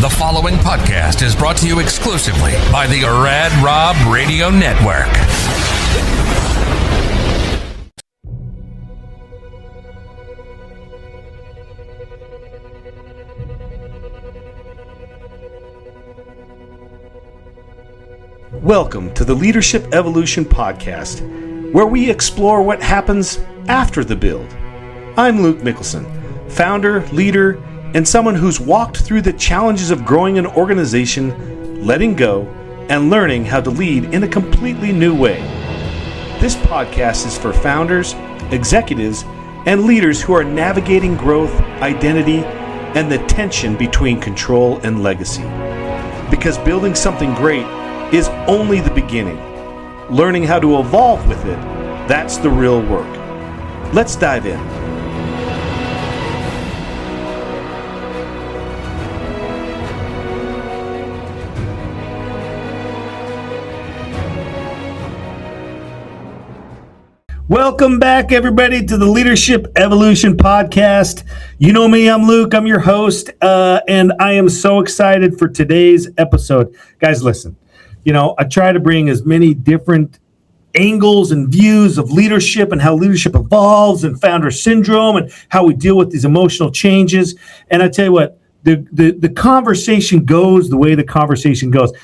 The following podcast is brought to you exclusively by the Rad Rob Radio Network. Welcome to the Leadership Evolution Podcast, where we explore what happens after the build. I'm Luke Mickelson, founder, leader, and someone who's walked through the challenges of growing an organization, letting go, and learning how to lead in a completely new way. This podcast is for founders, executives, and leaders who are navigating growth, identity, and the tension between control and legacy. Because building something great is only the beginning. Learning how to evolve with it, that's the real work. Let's dive in. Welcome back, everybody, to the Leadership Evolution Podcast. You know me, I'm Luke, I'm your host, and I am so excited for today's episode. Guys, listen, I try to bring as many different angles and views of leadership and how leadership evolves and founder syndrome and how we deal with these emotional changes. And I tell you what, the conversation goes the way the conversation goes.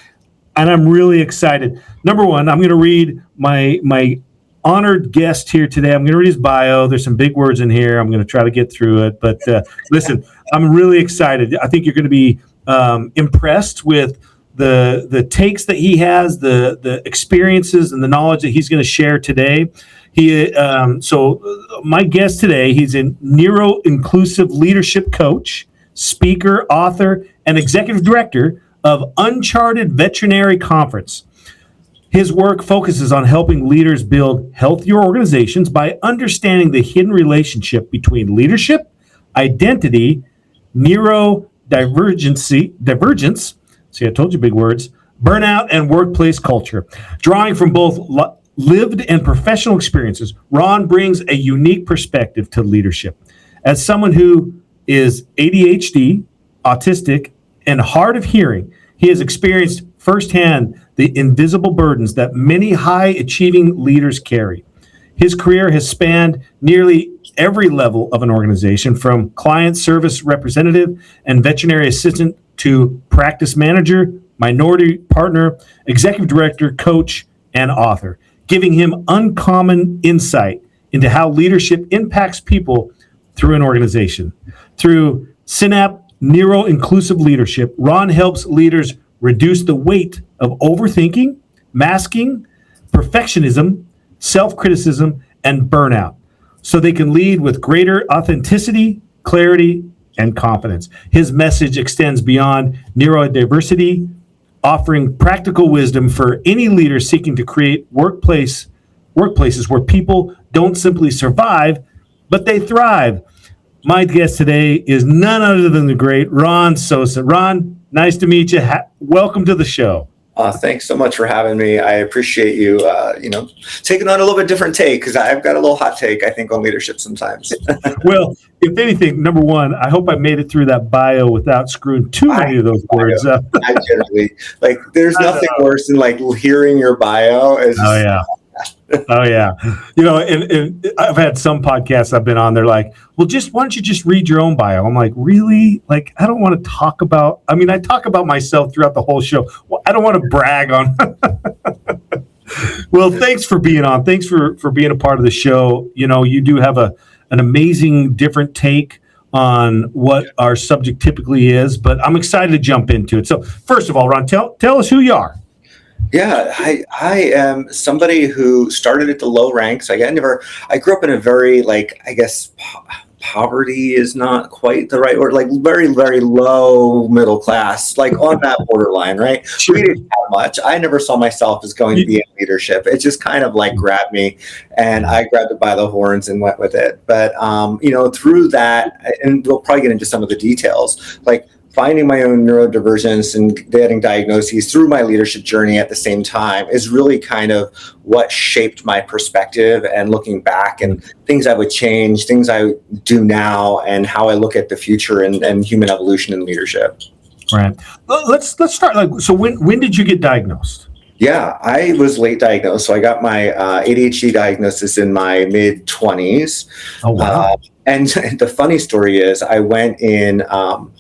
And I'm really excited. Number one, I'm going to read my honored guest here today. I'm going to read his bio. There's some big words in here. I'm going to try to get through it. But listen, I'm really excited. I think you're going to be impressed with the takes that he has, the experiences and the knowledge that he's going to share today. So my guest today, he's a neuroinclusive leadership coach, speaker, author, and executive director of Uncharted Veterinary Conference. His work focuses on helping leaders build healthier organizations by understanding the hidden relationship between leadership, identity, neurodivergence, see, I told you big words, burnout, and workplace culture. Drawing from both lived and professional experiences, Ron brings a unique perspective to leadership. As someone who is ADHD, autistic, and hard of hearing, he has experienced firsthand the invisible burdens that many high-achieving leaders carry. His career has spanned nearly every level of an organization, from client service representative and veterinary assistant to practice manager, minority partner, executive director, coach, and author, giving him uncommon insight into how leadership impacts people through an organization. Through Synapse Neuro-Inclusive Leadership, Ron helps leaders reduce the weight of overthinking, masking, perfectionism, self-criticism, and burnout, so they can lead with greater authenticity, clarity, and confidence. His message extends beyond neurodiversity, offering practical wisdom for any leader seeking to create workplaces where people don't simply survive, but they thrive. My guest today is none other than the great Ron Sosa. Ron, nice to meet you. Welcome to the show. Thanks so much for having me. I appreciate you, taking on a little bit different take, because I've got a little hot take, I think, on leadership sometimes. Well, if anything, number one, I hope I made it through that bio without screwing too many of those words up. I generally, there's nothing worse than hearing your bio. Oh yeah. And I've had some podcasts I've been on. They're like, well, why don't you just read your own bio? I'm like, really? I don't want to talk about, I talk about myself throughout the whole show. Well, I don't want to brag on. Well, thanks for being on. Thanks for being a part of the show. You do have an amazing different take on what our subject typically is, but I'm excited to jump into it. So first of all, Ron, tell us who you are. Yeah, I am somebody who started at the low ranks. I grew up in a very, poverty is not quite the right word, very, very low middle class, on that borderline, right? Sure. We didn't have much. I never saw myself as going to be in leadership. It just kind of grabbed me, and I grabbed it by the horns and went with it. But, through that, and we'll probably get into some of the details, finding my own neurodivergence and getting diagnoses through my leadership journey at the same time is really kind of what shaped my perspective, and looking back and things I would change, things I do now, and how I look at the future and human evolution and leadership. Right. Let's start. Like, so when did you get diagnosed? Yeah, I was late diagnosed. So I got my ADHD diagnosis in my mid-20s. Oh, wow. And the funny story is I went in, I'll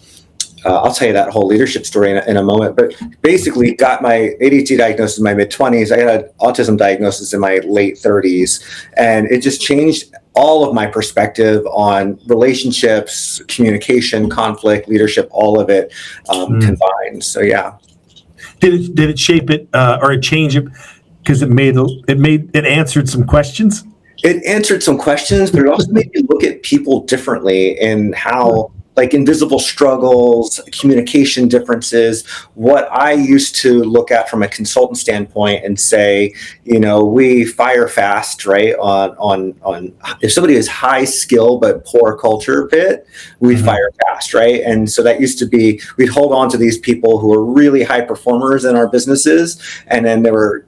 tell you that whole leadership story in a moment, but basically got my ADHD diagnosis in my mid-20s. I had an autism diagnosis in my late 30s, and it just changed all of my perspective on relationships, communication, conflict, leadership, all of it combined. So, yeah. Did it shape it or it change it because it answered some questions? It answered some questions, but it also made me look at people differently and how, like, invisible struggles, communication differences, what I used to look at from a consultant standpoint and say, we fire fast, right? On if somebody is high skill but poor culture fit, we fire fast, right? And so that used to be, we'd hold on to these people who were really high performers in our businesses, and then they were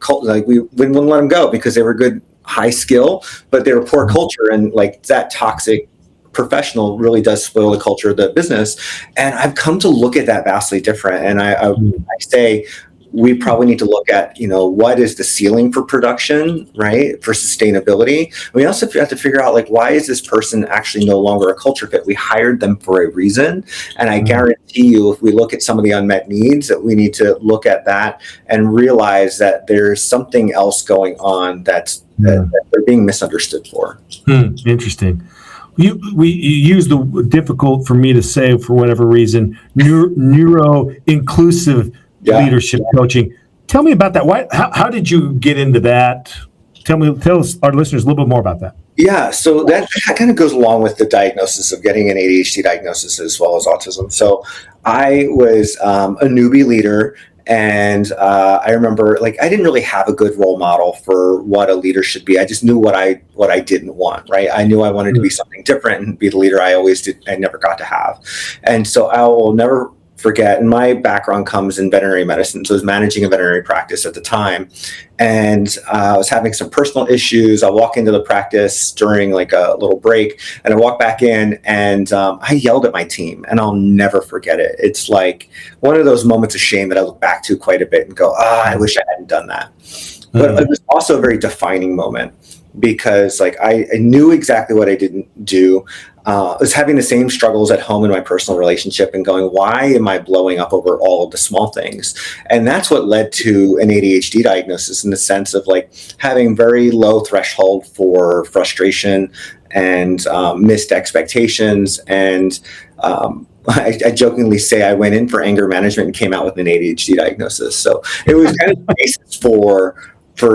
we wouldn't let them go because they were good high skill, but they were poor culture, and like that toxic professional really does spoil the culture of the business. And I've come to look at that vastly different. And I say we probably need to look at, what is the ceiling for production, right? For sustainability. We also have to figure out, like, why is this person actually no longer a culture fit? We hired them for a reason. And I guarantee you, if we look at some of the unmet needs, that we need to look at that and realize that there's something else going on that they're being misunderstood for. Interesting. You use the difficult for me to say for whatever reason, neuroinclusive leadership coaching. Tell me about that. How did you get into that? Tell us, our listeners, a little bit more about that. Yeah, so that kind of goes along with the diagnosis of getting an ADHD diagnosis as well as autism. So I was a newbie leader. And I remember, like, I didn't really have a good role model for what a leader should be. I just knew what I didn't want, right? I knew I wanted to be something different and be the leader I never got to have. And so I will never forget, and my background comes in veterinary medicine. So I was managing a veterinary practice at the time. And I was having some personal issues. I walk into the practice during like a little break, and I walk back in, and I yelled at my team, and I'll never forget it. It's like one of those moments of shame that I look back to quite a bit and go, I wish I hadn't done that. But it was also a very defining moment, because like I knew exactly what I didn't do. I was having the same struggles at home in my personal relationship and going, why am I blowing up over all of the small things? And that's what led to an ADHD diagnosis, in the sense of like having very low threshold for frustration and missed expectations. And I jokingly say I went in for anger management and came out with an ADHD diagnosis. So it was kind of the basis for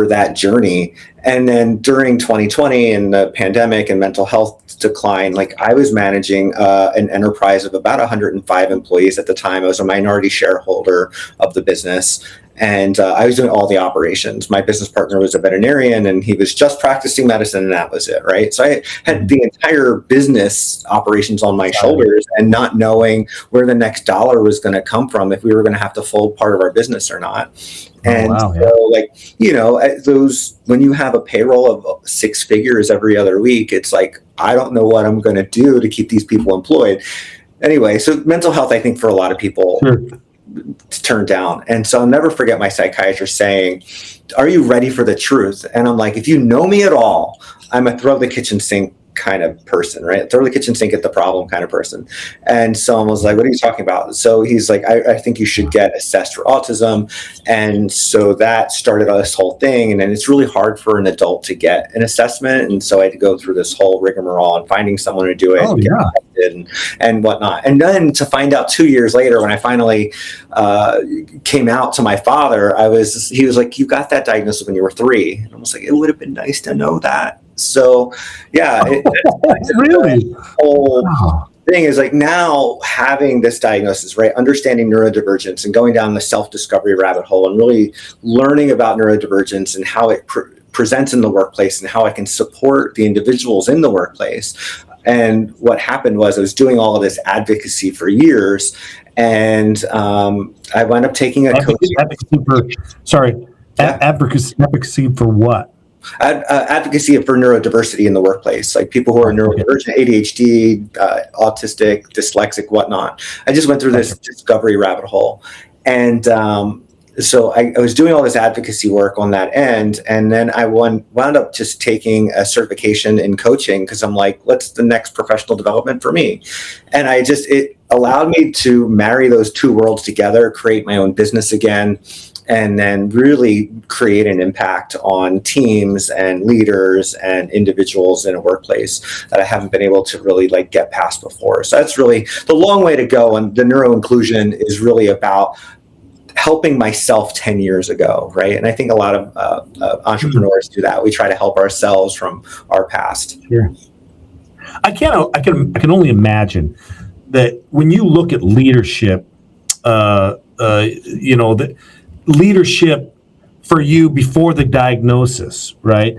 that journey. And then during 2020 and the pandemic and mental health decline, like I was managing an enterprise of about 105 employees at the time. I was a minority shareholder of the business, and I was doing all the operations. My business partner was a veterinarian, and he was just practicing medicine, and that was it, right? So I had the entire business operations on my shoulders, and not knowing where the next dollar was going to come from, if we were going to have to fold part of our business or not. And when you have a payroll of 6 figures every other week, it's like, I don't know what I'm going to do to keep these people employed. Anyway, so mental health, I think for a lot of people, turned down. And so I'll never forget my psychiatrist saying, are you ready for the truth? And I'm like, if you know me at all, I'm a throw the kitchen sink kind of person, right? Throw the kitchen sink at the problem kind of person. And someone was like, what are you talking about? So he's like, I think you should get assessed for autism. And so that started this whole thing. And then it's really hard for an adult to get an assessment. And so I had to go through this whole rigmarole and finding someone to do it and whatnot. And then to find out 2 years later, when I finally came out to my father, he was like, you got that diagnosis when you were 3. And I was like, it would have been nice to know that. So, yeah, really, the whole thing is like, now having this diagnosis, right, understanding neurodivergence and going down the self-discovery rabbit hole and really learning about neurodivergence and how it presents in the workplace and how I can support the individuals in the workplace. And what happened was I was doing all of this advocacy for years, and I wound up taking a advocacy for what? advocacy for neurodiversity in the workplace, like people who are neurodivergent, ADHD, autistic, dyslexic, whatnot. I just went through this discovery rabbit hole. And so I was doing all this advocacy work on that end. And then I wound up just taking a certification in coaching because I'm like, what's the next professional development for me? And it allowed me to marry those two worlds together, create my own business again, and then really create an impact on teams and leaders and individuals in a workplace that I haven't been able to really like get past before. So that's really the long way to go. And the neuroinclusion is really about helping myself 10 years ago, right? And I think a lot of entrepreneurs do that. We try to help ourselves from our past. Sure. I can only imagine that when you look at leadership, the leadership for you before the diagnosis, right?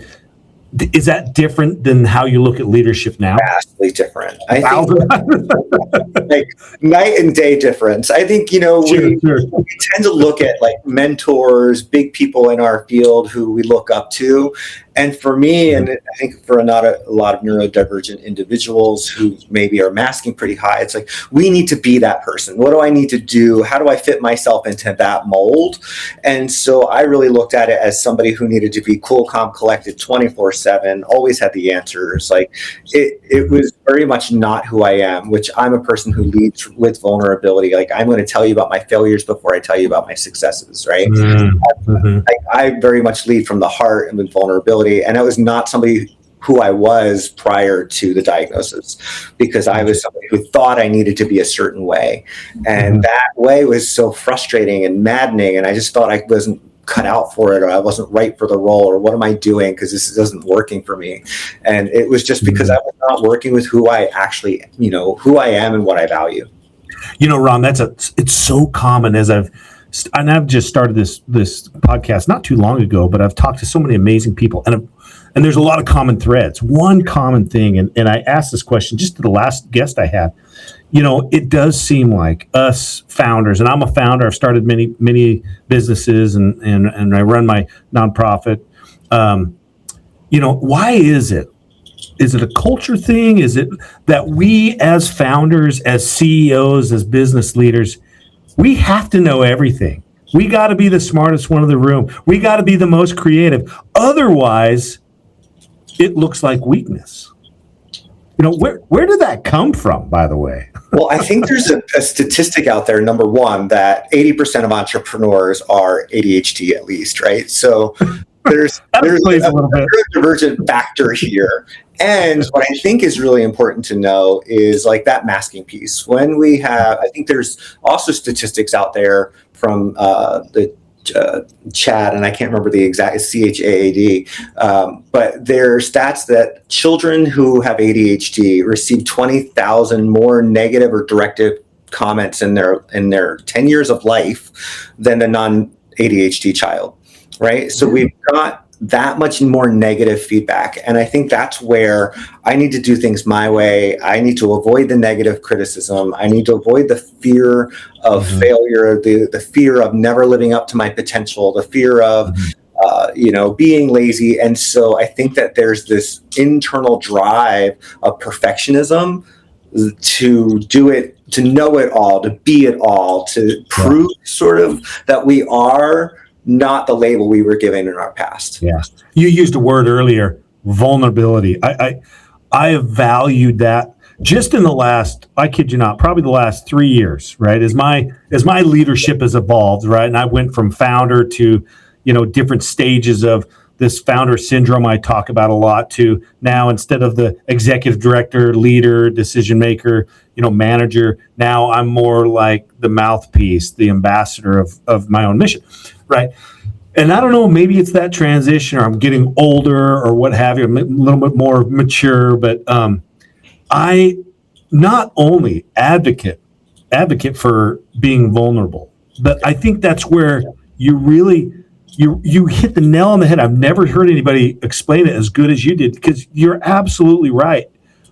Is that different than how you look at leadership now? Vastly different. I think like night and day difference. I think, we tend to look at like mentors, big people in our field who we look up to. And for me, and I think for a lot of neurodivergent individuals who maybe are masking pretty high, it's like, we need to be that person. What do I need to do? How do I fit myself into that mold? And so I really looked at it as somebody who needed to be cool, calm, collected 24/7, always had the answers. Like it was very much not who I am, which I'm a person who leads with vulnerability. Like I'm going to tell you about my failures before I tell you about my successes, right? Mm-hmm. I very much lead from the heart and with vulnerability. And I was not somebody who I was prior to the diagnosis, because I was somebody who thought I needed to be a certain way. And that way was so frustrating and maddening. And I just thought I wasn't cut out for it, or I wasn't right for the role, or what am I doing? Because this isn't working for me. And it was just because I was not working with who I actually, who I am and what I value. Ron, it's so common I've just started this podcast not too long ago, but I've talked to so many amazing people, and there's a lot of common threads. One common thing, and I asked this question just to the last guest I had. It does seem like us founders, and I'm a founder. I've started many businesses, and I run my nonprofit. Why is it? Is it a culture thing? Is it that we as founders, as CEOs, as business leaders, we have to know everything? We got to be the smartest one in the room. We got to be the most creative. Otherwise, it looks like weakness. Where did that come from, by the way? Well, I think there's a statistic out there, number one, that 80% of entrepreneurs are ADHD at least, right? So there's a neurodivergent factor here. And what I think is really important to know is like that masking piece. When we have, I think there's also statistics out there from the CHAD, and I can't remember the exact, CHAAD, but there are stats that children who have ADHD receive 20,000 more negative or directive comments in their 10 years of life than the non-ADHD child, right? So we've got that much more negative feedback. And I think that's where I need to do things my way. I need to avoid the negative criticism. I need to avoid the fear of failure, the fear of never living up to my potential, the fear of being lazy. And so I think that there's this internal drive of perfectionism to do it, to know it all, to be it all, to prove sort of that we are not the label we were given in our past. Yeah. You used a word earlier, vulnerability. I have valued that just in the last, I kid you not, probably the last 3 years, right? As my leadership has evolved, right? And I went from founder to, different stages of this founder syndrome I talk about a lot, to now, instead of the executive director, leader, decision maker, manager, now I'm more like the mouthpiece, the ambassador of my own mission. Right. And I don't know, maybe it's that transition, or I'm getting older, or what have you. I'm a little bit more mature, but I not only advocate for being vulnerable, but I think that's where you really, you hit the nail on the head. I've never heard anybody explain it as good as you did, because you're absolutely right.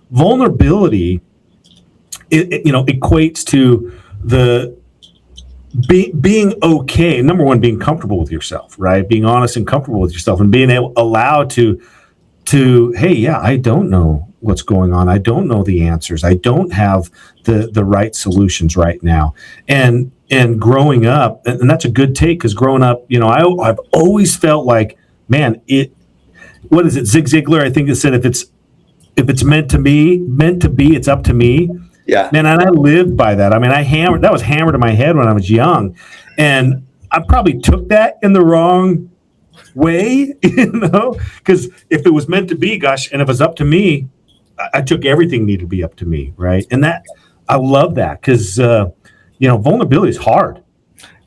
Vulnerability, it equates to being okay. Number one, being comfortable with yourself, right? Being honest and comfortable with yourself, and being allowed to, hey, yeah, I don't know what's going on. I don't know the answers. I don't have the right solutions right now. And growing up, and that's a good take, because growing up, I've always felt like, man, what is it? Zig Ziglar, I think, it said, if it's meant to be, it's up to me. Yeah. Man, and I lived by that. I mean, that was hammered in my head when I was young. And I probably took that in the wrong way, because if it was meant to be, gosh, and if it was up to me, I took everything needed to be up to me, right? And that, I love that, because, vulnerability is hard.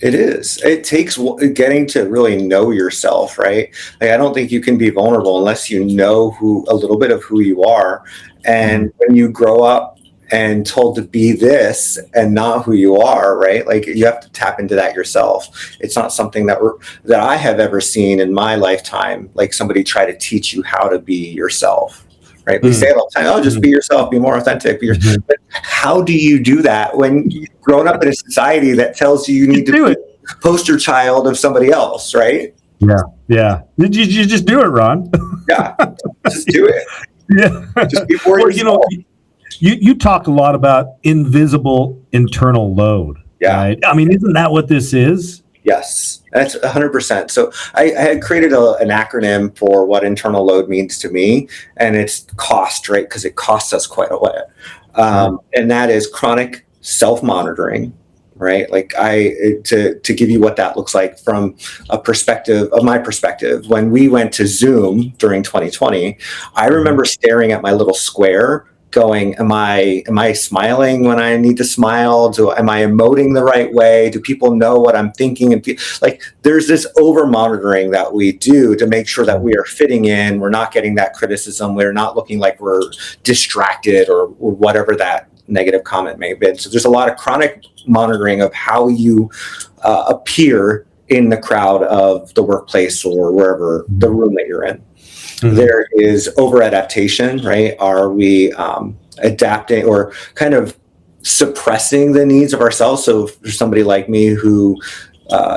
It is. It takes getting to really know yourself, right? Like, I don't think you can be vulnerable unless you know a little bit of who you are. And when you grow up and told to be this and not who you are, right? Like, you have to tap into that yourself. It's not something that I have ever seen in my lifetime, like somebody try to teach you how to be yourself, right? We say it all the time, just be yourself, be more authentic. But how do you do that when you've grown up in a society that tells you need to be a poster child of somebody else, right? Yeah. Did you just do it, Ron? Yeah, just do it. Yeah. Just before you talk a lot about invisible internal load. Yeah. Right? I mean, isn't that what this is? Yes, that's 100%. So I had created an acronym for what internal load means to me, and it's cost, right? Because it costs us quite a bit. And that is chronic self-monitoring, right? Like, to give you what that looks like from my perspective, when we went to Zoom during 2020, I remember staring at my little square going, am I smiling when I need to smile? Am I emoting the right way? Do people know what I'm thinking? And like, there's this over monitoring that we do to make sure that we are fitting in. We're not getting that criticism. We're not looking like we're distracted or whatever that negative comment may have been. So there's a lot of chronic monitoring of how you appear in the crowd of the workplace or wherever the room that you're in. There is over adaptation, right? Are we adapting or kind of suppressing the needs of ourselves? So for somebody like me who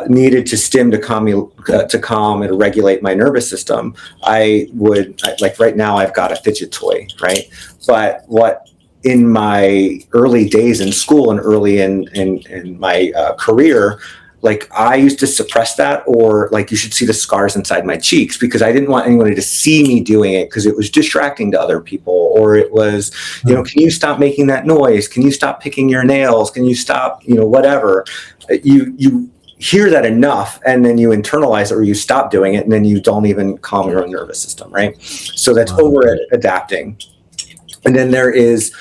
needed to stim to calm and regulate my nervous system, like right now I've got a fidget toy, right? But what in my early days in school and early in my career, like, I used to suppress that, or like, you should see the scars inside my cheeks, because I didn't want anybody to see me doing it, because it was distracting to other people, or it was, can you stop making that noise? Can you stop picking your nails? Can you stop, whatever? You hear that enough, and then you internalize it, or you stop doing it, and then you don't even calm your own nervous system, right? So that's over adapting. And then there is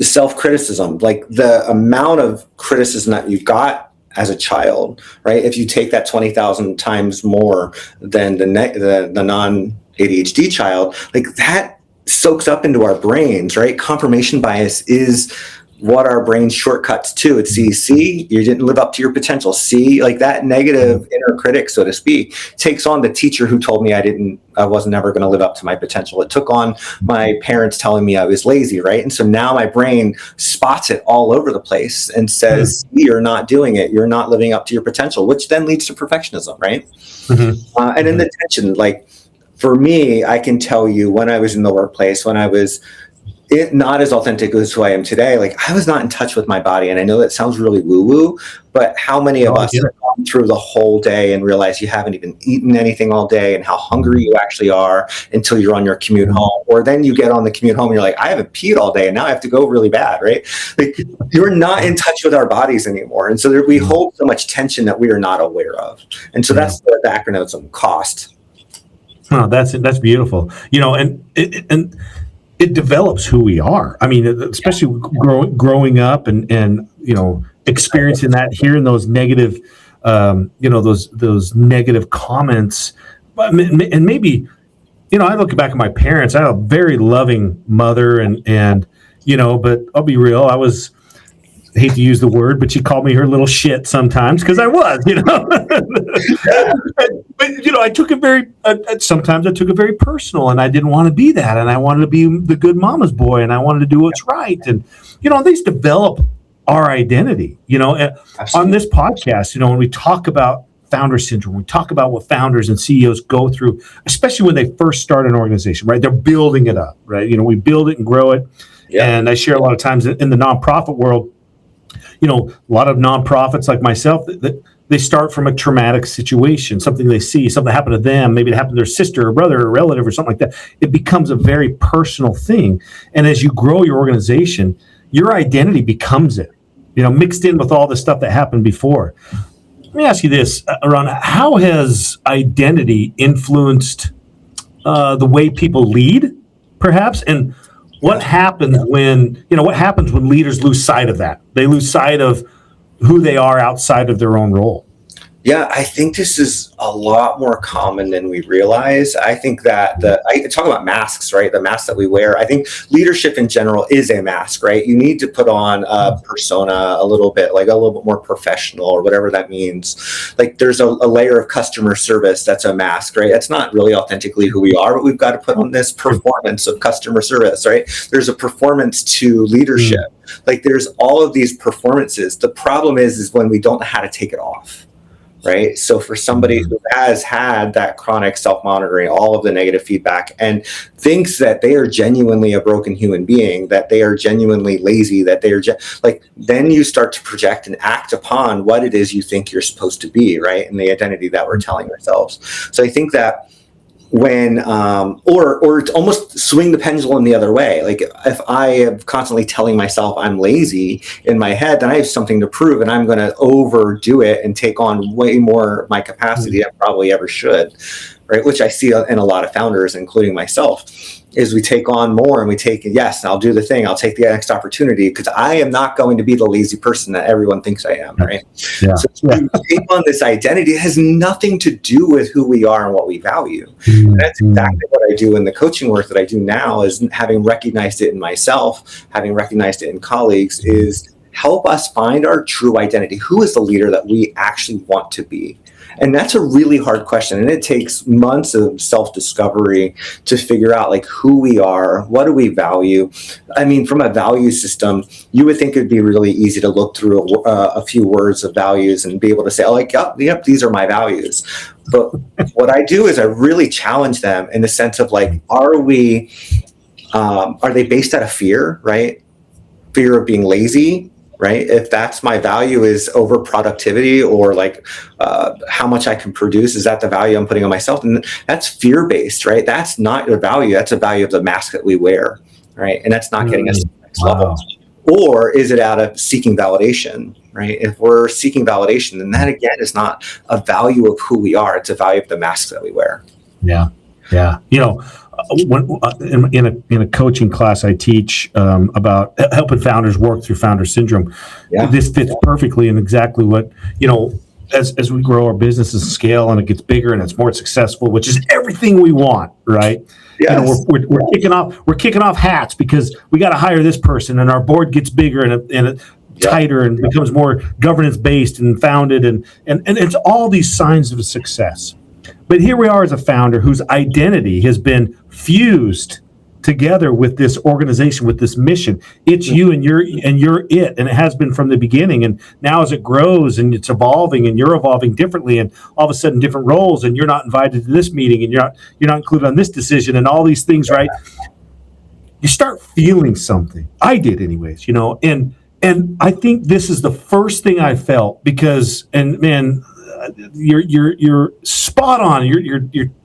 self-criticism, like the amount of criticism that you got as a child, right? If you take that 20,000 times more than the non-ADHD child, like, that soaks up into our brains, right? Confirmation bias is what our brain shortcuts to. It's see, you didn't live up to your potential. See, like, that negative inner critic, so to speak, takes on the teacher who told me I wasn't never going to live up to my potential. It took on my parents telling me I was lazy, right? And so now my brain spots it all over the place and says, you're not doing it. You're not living up to your potential, which then leads to perfectionism, right? And in the tension, like, for me, I can tell you, when I was in the workplace, when I was not as authentic as who I am today, like, I was not in touch with my body. And I know that sounds really woo-woo, but how many of us have gone through the whole day and realize you haven't even eaten anything all day, and how hungry you actually are until you're on your commute home? Or then you get on the commute home and you're like, I haven't peed all day and now I have to go really bad, right? Like, you're not in touch with our bodies anymore. And so we hold so much tension that we are not aware of. And so that's the acronym cost. Oh, that's beautiful. And it develops who we are. I mean, especially growing up and experiencing that, hearing those negative, those negative comments, and maybe, I look back at my parents. I have a very loving mother, and but I'll be real, I hate to use the word, but she called me her little shit sometimes, because I was, but I took it sometimes I took it very personal, and I didn't want to be that, and I wanted to be the good mama's boy, and I wanted to do what's right, and these develop our identity. On this podcast, when we talk about founder syndrome, we talk about what founders and CEOs go through, especially when they first start an organization, right? They're building it up, right? We build it and grow it. Yeah. And I share a lot of times in the nonprofit world, a lot of nonprofits like myself, that they start from a traumatic situation, something they see, something happened to them, maybe it happened to their sister or brother or relative or something like that. It becomes a very personal thing. And as you grow your organization, your identity becomes it, mixed in with all the stuff that happened before. Let me ask you this, Ron, how has identity influenced the way people lead, perhaps? And what happens when leaders lose sight of that? They lose sight of who they are outside of their own role. Yeah, I think this is a lot more common than we realize. I think that I talk about masks, right? The masks that we wear. I think leadership in general is a mask, right? You need to put on a persona a little bit more professional, or whatever that means. Like there's a layer of customer service that's a mask, right? That's not really authentically who we are, but we've got to put on this performance of customer service, right? There's a performance to leadership. Like there's all of these performances. The problem is when we don't know how to take it off. Right. So for somebody who has had that chronic self-monitoring, all of the negative feedback, and thinks that they are genuinely a broken human being, that they are genuinely lazy, that they are then you start to project and act upon what it is you think you're supposed to be, right? And the identity that we're telling ourselves. So I think that when or to almost swing the pendulum the other way. Like if I am constantly telling myself I'm lazy in my head, then I have something to prove, and I'm going to overdo it and take on way more of my capacity than I probably ever should, right? Which I see in a lot of founders, including myself, is we take on more and we take, yes, I'll do the thing. I'll take the next opportunity because I am not going to be the lazy person that everyone thinks I am, right? Yeah. So we take on this identity. It has nothing to do with who we are and what we value. And that's exactly what I do in the coaching work that I do now, is having recognized it in myself, having recognized it in colleagues, is help us find our true identity. Who is the leader that we actually want to be? And that's a really hard question. And it takes months of self-discovery to figure out who we are, what do we value? I mean, from a value system, you would think it'd be really easy to look through a few words of values and be able to say, yep, these are my values. But what I do is I really challenge them in the sense of are they based out of fear, right? Fear of being lazy, right? If that's my value is over productivity, or how much I can produce, is that the value I'm putting on myself? And that's fear-based, right? That's not your value. That's a value of the mask that we wear, right? And that's not getting us to the next level. Or is it out of seeking validation, right? If we're seeking validation, then that again is not a value of who we are. It's a value of the masks that we wear. Yeah. Yeah. When, in a coaching class I teach about helping founders work through founder syndrome, this fits perfectly in exactly what, as we grow our businesses and scale and it gets bigger and it's more successful, which is everything we want, right? Yes. We're kicking off hats because we got to hire this person, and our board gets bigger and tighter and becomes more governance based and founded, and it's all these signs of success. But here we are as a founder whose identity has been fused together with this organization, with this mission. It's you and you're it, and it has been from the beginning. And now as it grows and it's evolving and you're evolving differently, and all of a sudden different roles, and you're not invited to this meeting, and you're not included on this decision, and all these things, right? You start feeling something. I did, anyways. And I think this is the first thing I felt, because, and man, you're spot on.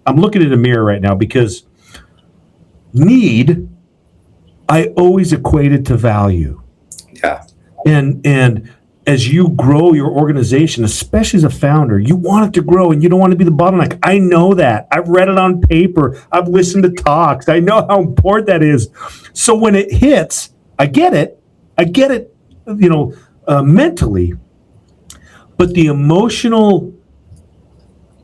I'm looking in a mirror right now, because need, I always equated to value. Yeah. And as you grow your organization, especially as a founder, you want it to grow and you don't want to be the bottleneck. I know that. I've read it on paper. I've listened to talks. I know how important that is. So when it hits, I get it, mentally. But the emotional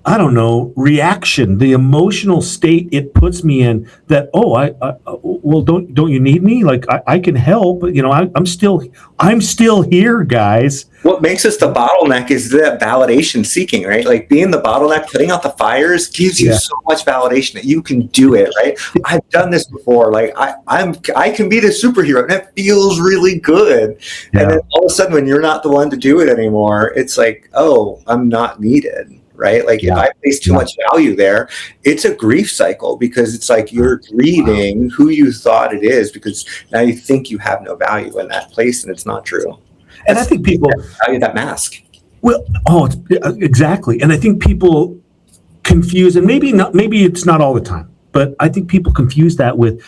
I don't know, reaction, the emotional state it puts me in that, well, don't you need me? Like I can help, but I'm still here, guys. What makes us the bottleneck is that validation seeking, right? Like being the bottleneck, putting out the fires gives you so much validation that you can do it, right? I've done this before. Like I can be the superhero, and it feels really good. Yeah. And then all of a sudden, when you're not the one to do it anymore, it's like, oh, I'm not needed. Right? Like if I place too much value there, it's a grief cycle, because it's like you're grieving who you thought it is, because now you think you have no value in that place, and it's not true. And I think people value that mask. Well, exactly. And I think people confuse, and maybe it's not all the time, but I think people confuse that with,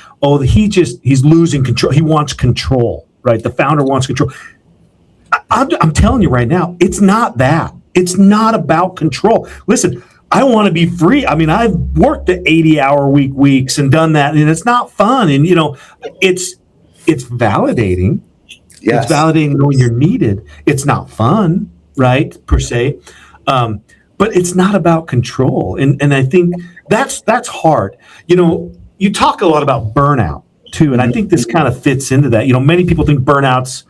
he's losing control. He wants control, right? The founder wants control. I'm telling you right now, it's not that. It's not about control. Listen, I want to be free. I mean, I've worked the 80-hour weeks and done that, and it's not fun. And it's validating. Yes. It's validating knowing you're needed. It's not fun, right, per se, but it's not about control. And I think that's hard. You talk a lot about burnout too, and I think this kind of fits into that. Many people think burnout's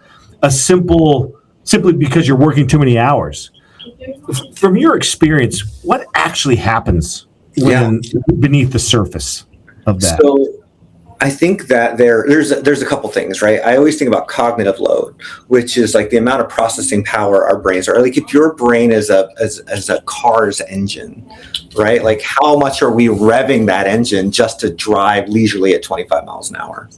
simply because you're working too many hours. From your experience, what actually happens beneath the surface of that? So I think that there's a couple things, right? I always think about cognitive load, which is like the amount of processing power our brains are. Like if your brain is a car's engine, right? Like how much are we revving that engine just to drive leisurely at 25 miles an hour?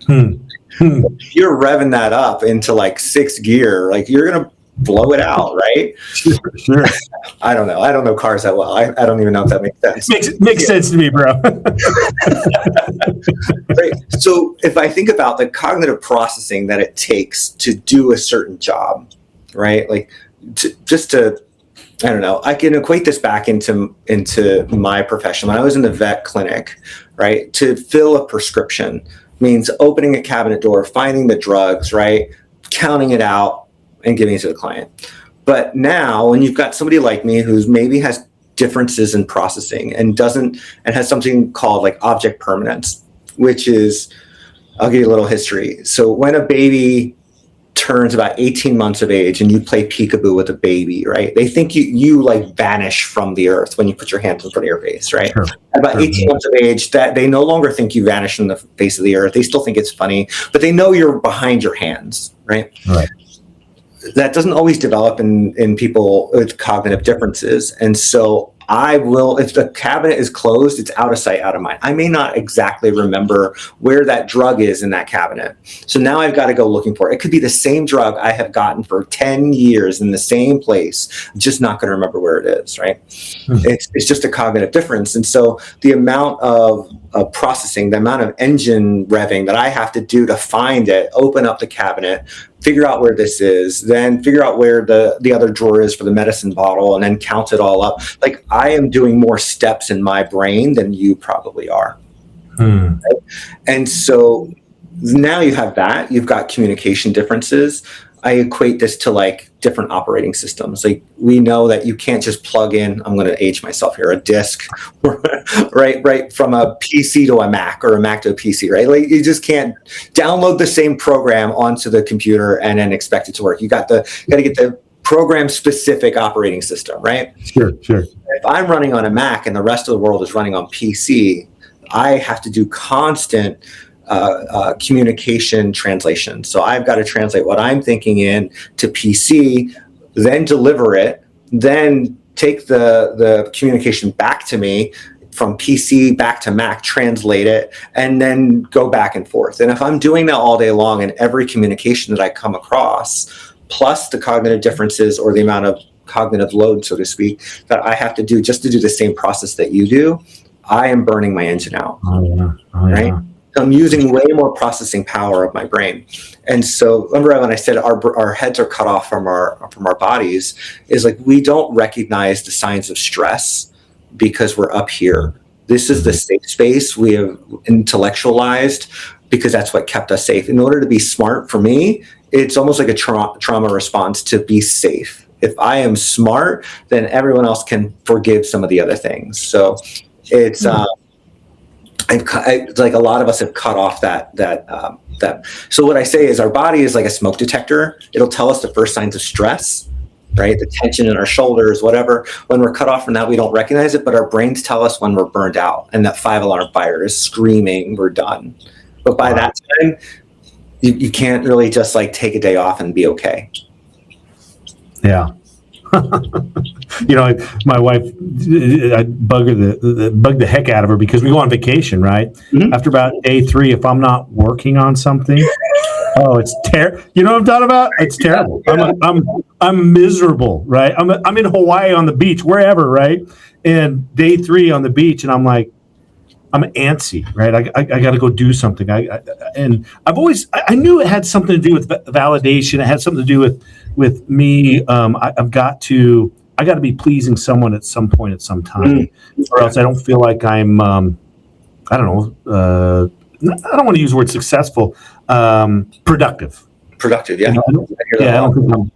If you're revving that up into like 6th gear, like you're going to blow it out, right? Sure. I don't know. I don't know cars that well. I don't even know if that makes sense. Makes sense to me, bro. Right. So if I think about the cognitive processing that it takes to do a certain job, right? Like I don't know. I can equate this back into my profession. When I was in the vet clinic, right? To fill a prescription means opening a cabinet door, finding the drugs, right? Counting it out, and giving it to the client. But now when you've got somebody like me who's maybe has differences in processing and has something called like object permanence, which is, I'll give you a little history. So when a baby turns about 18 months of age and you play peekaboo with a baby, right? They think you like vanish from the earth when you put your hands in front of your face, right? Sure. At about 18 months of age, that they no longer think you vanish from the face of the earth. They still think it's funny, but they know you're behind your hands, right? Right. That doesn't always develop in people with cognitive differences. And so if the cabinet is closed, it's out of sight, out of mind. I may not exactly remember where that drug is in that cabinet. So now I've got to go looking for it. It could be the same drug I have gotten for 10 years in the same place. I'm just not going to remember where it is, right? It's just a cognitive difference. And so the amount of processing, the amount of engine revving that I have to do to find it, open up the cabinet, figure out where this is, then figure out where the other drawer is for the medicine bottle, and then count it all up. Like I am doing more steps in my brain than you probably are. Right? And so now you have that. You've got communication differences. I equate this to like different operating systems. Like we know that you can't just plug in, I'm going to age myself here, a disk, right from a PC to a Mac or a Mac to a PC, right? Like you just can't download the same program onto the computer and then expect it to work. You got to get the program specific operating system, right? Sure. If I'm running on a Mac and the rest of the world is running on PC, I have to do constant communication translation. So I've got to translate what I'm thinking in to PC, then deliver it, then take the communication back to me from PC back to Mac, translate it, and then go back and forth. And if I'm doing that all day long in every communication that I come across, plus the cognitive differences or the amount of cognitive load, so to speak, that I have to do just to do the same process that you do, I am burning my engine out. Right? I'm using way more processing power of my brain. And so remember when I said our heads are cut off from our bodies, is like we don't recognize the signs of stress because we're up here. This is the safe space we have intellectualized because that's what kept us safe. In order to be smart, for me, it's almost like a trauma response to be safe. if I am smart, then everyone else can forgive some of the other things. So it's like a lot of us have cut off that. So what I say is our body is like a smoke detector. It'll tell us the first signs of stress, right? The tension in our shoulders, whatever. When we're cut off from that, we don't recognize it, but our brains tell us when we're burned out and that 5-alarm fire is screaming, we're done. But by that time, you can't really just like take a day off and be okay. Yeah. My wife, I bug the heck out of her because we go on vacation, right? Mm-hmm. After about day 3, if I'm not working on something, it's terrible. You know what I'm talking about? It's terrible. I'm miserable, right? I'm in Hawaii on the beach, wherever, right? And day 3 on the beach, and I'm like, I'm antsy, right? I got to go do something. And I've always, I knew it had something to do with validation. It had something to do with me. I got to be pleasing someone at some point, at some time, or else I don't feel like I'm, I don't want to use the word successful, productive. Productive, yeah. I don't think I'm.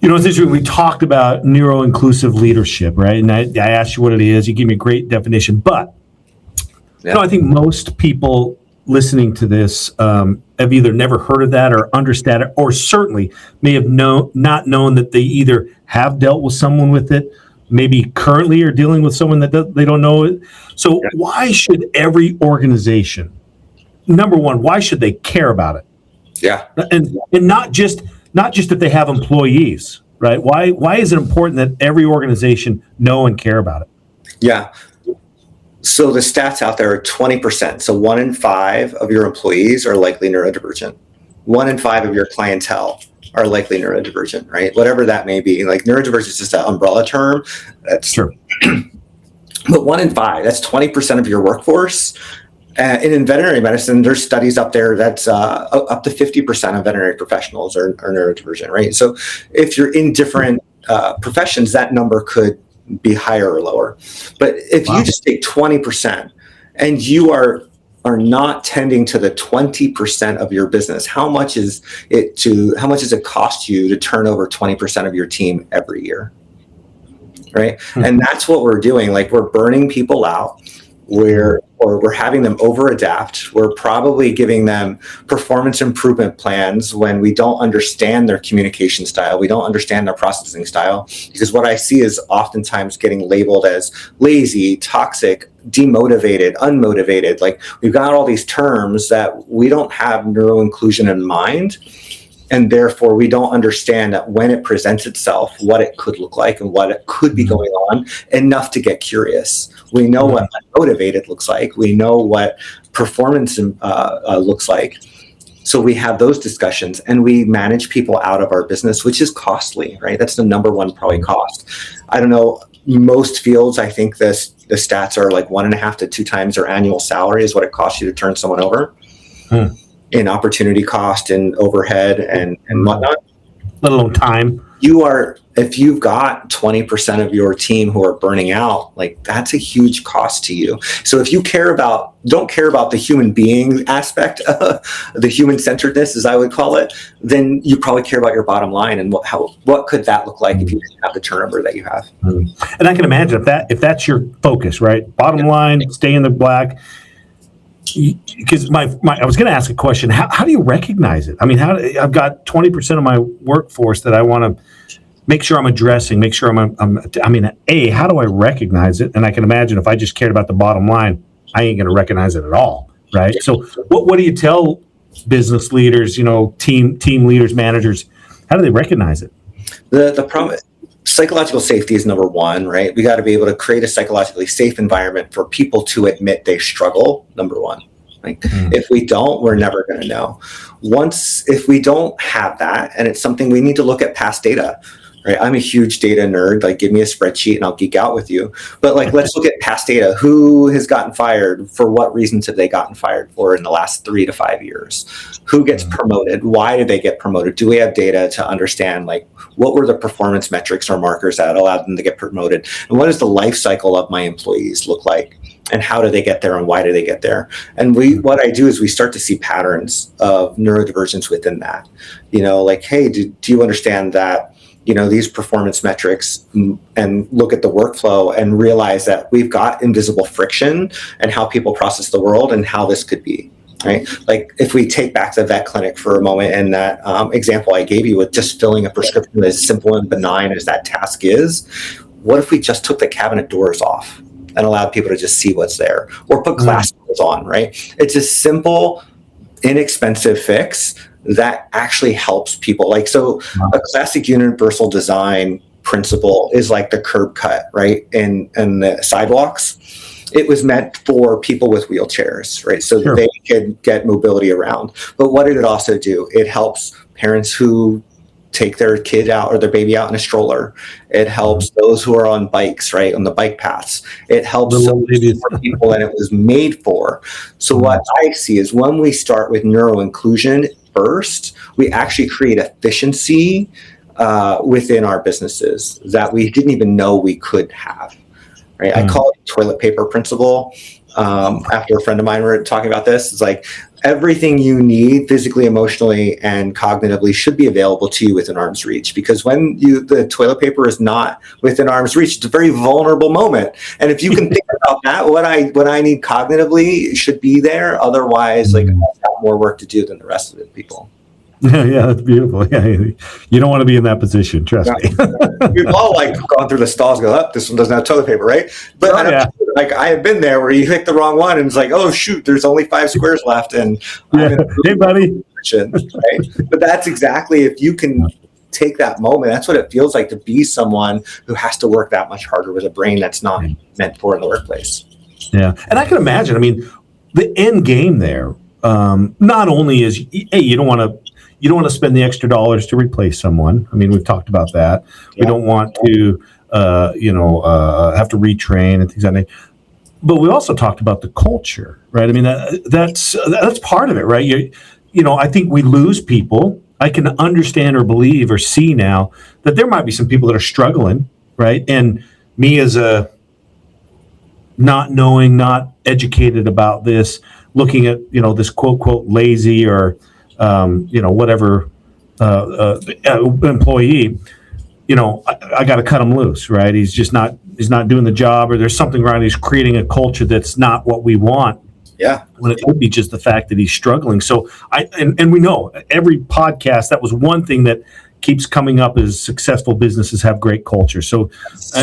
It's interesting. We talked about neuroinclusive leadership, right? And I asked you what it is. You gave me a great definition, but I think most people listening to this have either never heard of that or understand it, or certainly may have not known that they either have dealt with someone with it, maybe currently are dealing with someone that they don't know it. So why should every organization, number one, why should they care about it? Yeah. And not just if they have employees, right? Why is it important that every organization know and care about it? Yeah. So the stats out there are 20%. So 1 in 5 of your employees are likely neurodivergent. 1 in 5 of your clientele are likely neurodivergent, right? Whatever that may be. Like neurodivergence is just an umbrella term. That's sure. But 1 in 5, that's 20% of your workforce. And in veterinary medicine, there's studies up there that's up to 50% of veterinary professionals are neurodivergent, right? So if you're in different professions, that number could be higher or lower. But if you just take 20% and you are not tending to the 20% of your business, how much does it cost you to turn over 20% of your team every year? Right? And that's what we're doing. Like, we're burning people out. We're having them over adapt. We're probably giving them performance improvement plans when we don't understand their communication style. We don't understand their processing style, because what I see is oftentimes getting labeled as lazy, toxic, demotivated, unmotivated. Like, we've got all these terms that we don't have neuroinclusion in mind. And therefore, we don't understand that when it presents itself, what it could look like and what it could be going on enough to get curious. We know what unmotivated looks like. We know what performance looks like. So we have those discussions, and we manage people out of our business, which is costly, right? That's the number one probably cost. I don't know. Most fields, I think the stats are like 1.5 to 2 times their annual salary is what it costs you to turn someone over. In opportunity cost and overhead and whatnot. Let alone time. If you've got 20% of your team who are burning out, like, that's a huge cost to you. So if you don't care about the human being aspect, the human centeredness, as I would call it, then you probably care about your bottom line and what could that look like if you didn't have the turnover that you have. And I can imagine if that's your focus, right? Bottom line, stay in the black. Because I was going to ask a question. How do you recognize it? I mean, I've got 20% of my workforce that I want to make sure I'm addressing, make sure how do I recognize it? And I can imagine if I just cared about the bottom line, I ain't going to recognize it at all, right? So what do you tell business leaders, team leaders, managers? How do they recognize it? The problem, psychological safety is number one, right? We got to be able to create a psychologically safe environment for people to admit they struggle, number one. Right? If we don't, we're never going to know. If we don't have that, and it's something we need to look at past data, right? I'm a huge data nerd. Like, give me a spreadsheet and I'll geek out with you. But let's look at past data. Who has gotten fired? For what reasons have they gotten fired for in the last 3 to 5 years? Who gets promoted? Why did they get promoted? Do we have data to understand, what were the performance metrics or markers that allowed them to get promoted? And what does the life cycle of my employees look like? And how do they get there and why do they get there? And what I do is we start to see patterns of neurodivergence within that. Hey, do you understand that these performance metrics and look at the workflow and realize that we've got invisible friction and how people process the world and how this could be. Right? Like if we take back the vet clinic for a moment and that example I gave you with just filling a prescription as simple and benign as that task is, what if we just took the cabinet doors off and allowed people to just see what's there, or put glass doors on, right? It's a simple, inexpensive fix that actually helps people. Like, so a classic universal design principle is like the curb cut, right? And the sidewalks. It was meant for people with wheelchairs, right? So that they could get mobility around. But what did it also do? It helps parents who take their kid out or their baby out in a stroller. It helps those who are on bikes, right? On the bike paths. It helps so more people than it was made for. So what I see is when we start with neuroinclusion first, we actually create efficiency within our businesses that we didn't even know we could have. Right? I call it toilet paper principle. After a friend of mine were talking about this, it's like everything you need physically, emotionally, and cognitively should be available to you within arm's reach. Because when the toilet paper is not within arm's reach, it's a very vulnerable moment. And if you can think about that, what I need cognitively should be there. Otherwise, like I've got more work to do than the rest of the people. Yeah, that's beautiful. Yeah, you don't want to be in that position. Trust me. We've all like gone through the stalls, go up. This one doesn't have toilet paper, right? But like I have been there where you pick the wrong one, and it's like, oh shoot, there's only 5 squares left, and hey, buddy. Right? But that's exactly, if you can take that moment, that's what it feels like to be someone who has to work that much harder with a brain that's not meant for in the workplace. Yeah, and I can imagine. I mean, the end game there not only is, hey, you don't want to spend the extra dollars to replace someone. I mean, we've talked about that. Yeah. We don't want to, have to retrain and things like that. But we also talked about the culture, right? I mean, that's part of it, right? I think we lose people. I can understand or believe or see now that there might be some people that are struggling, right? And me as a not knowing, not educated about this, looking at, this quote, lazy or, whatever employee, I got to cut him loose, right? He's not doing the job, or there's something wrong. He's creating a culture that's not what we want. Yeah. When it could be just the fact that he's struggling. So and we know every podcast, that was one thing that keeps coming up is successful businesses have great culture. So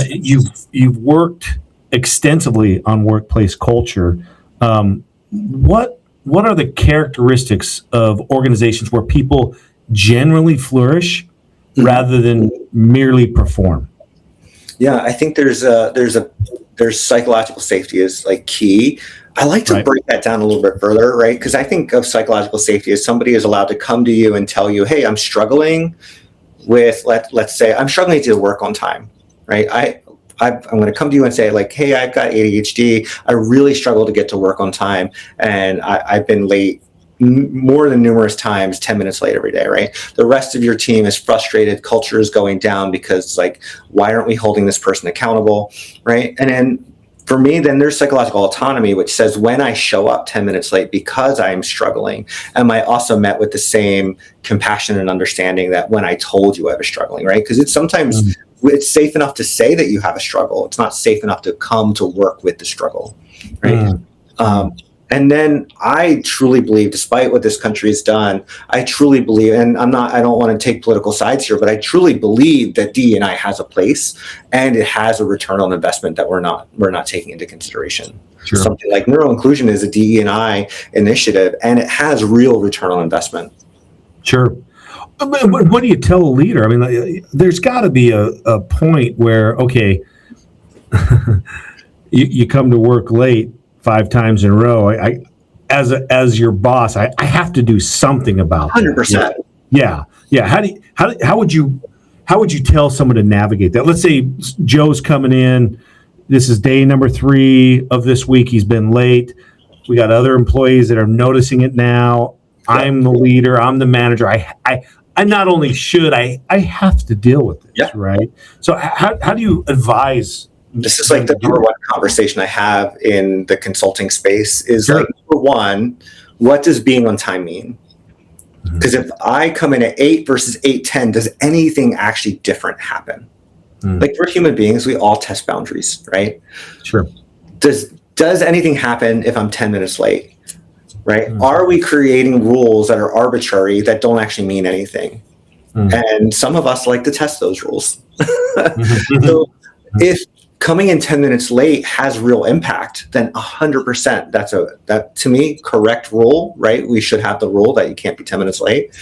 you've worked extensively on workplace culture. What are the characteristics of organizations where people generally flourish rather than merely perform? Yeah, I think there's psychological safety is like key. I like to break that down a little bit further, right? Because I think of psychological safety as somebody is allowed to come to you and tell you, hey, I'm struggling with, let's say I'm struggling to work on time, right? I'm going to come to you and say like, hey, I've got ADHD. I really struggle to get to work on time. And I've been late more than numerous times, 10 minutes late every day, right? The rest of your team is frustrated. Culture is going down because like, why aren't we holding this person accountable, right? And then for me, then there's psychological autonomy, which says when I show up 10 minutes late because I'm struggling, am I also met with the same compassion and understanding that when I told you I was struggling, right? Because it's sometimes it's safe enough to say that you have a struggle. It's not safe enough to come to work with the struggle, right? And then I truly believe, despite what this country has done, I truly believe, and I don't want to take political sides here, but I truly believe that DE&I has a place and it has a return on investment that we're not taking into consideration. Sure. Something like neuroinclusion is a DE&I initiative and it has real return on investment. Sure. But what do you tell a leader? I mean, there's got to be a point where, okay, you come to work late 5 times in a row. As your boss, I have to do something about that. 100%. Yeah. How would you tell someone to navigate that? Let's say Joe's coming in. This is day number 3 of this week. He's been late. We got other employees that are noticing it now. I'm the leader. I'm the manager. I not only should, I have to deal with this, right? So how do you advise? This is like the number one conversation I have in the consulting space is like, number one, what does being on time mean? Because if I come in at 8 versus 8:10, does anything actually different happen? Like, we're human beings, we all test boundaries, right? Sure. Does anything happen if I'm 10 minutes late? Right? Are we creating rules that are arbitrary that don't actually mean anything? And some of us like to test those rules. So if coming in 10 minutes late has real impact, then 100%, that to me, correct rule, right? We should have the rule that you can't be 10 minutes late.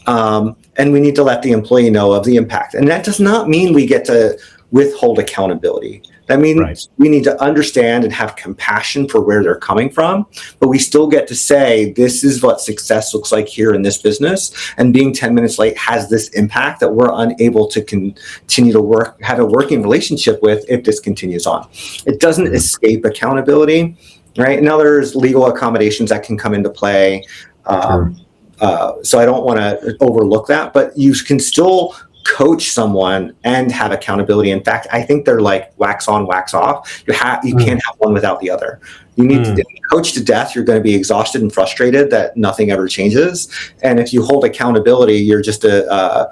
And we need to let the employee know of the impact. And that does not mean we get to withhold accountability. That means we need to understand and have compassion for where they're coming from, but we still get to say, this is what success looks like here in this business. And being 10 minutes late has this impact that we're unable to continue to have a working relationship with if this continues on. It doesn't escape accountability, right? Now there's legal accommodations that can come into play. So I don't want to overlook that, but you can still coach someone and have accountability. In fact, I think they're like wax on, wax off. You can't have one without the other. You need to, if you coach to death, you're going to be exhausted and frustrated that nothing ever changes. And if you hold accountability, you're just a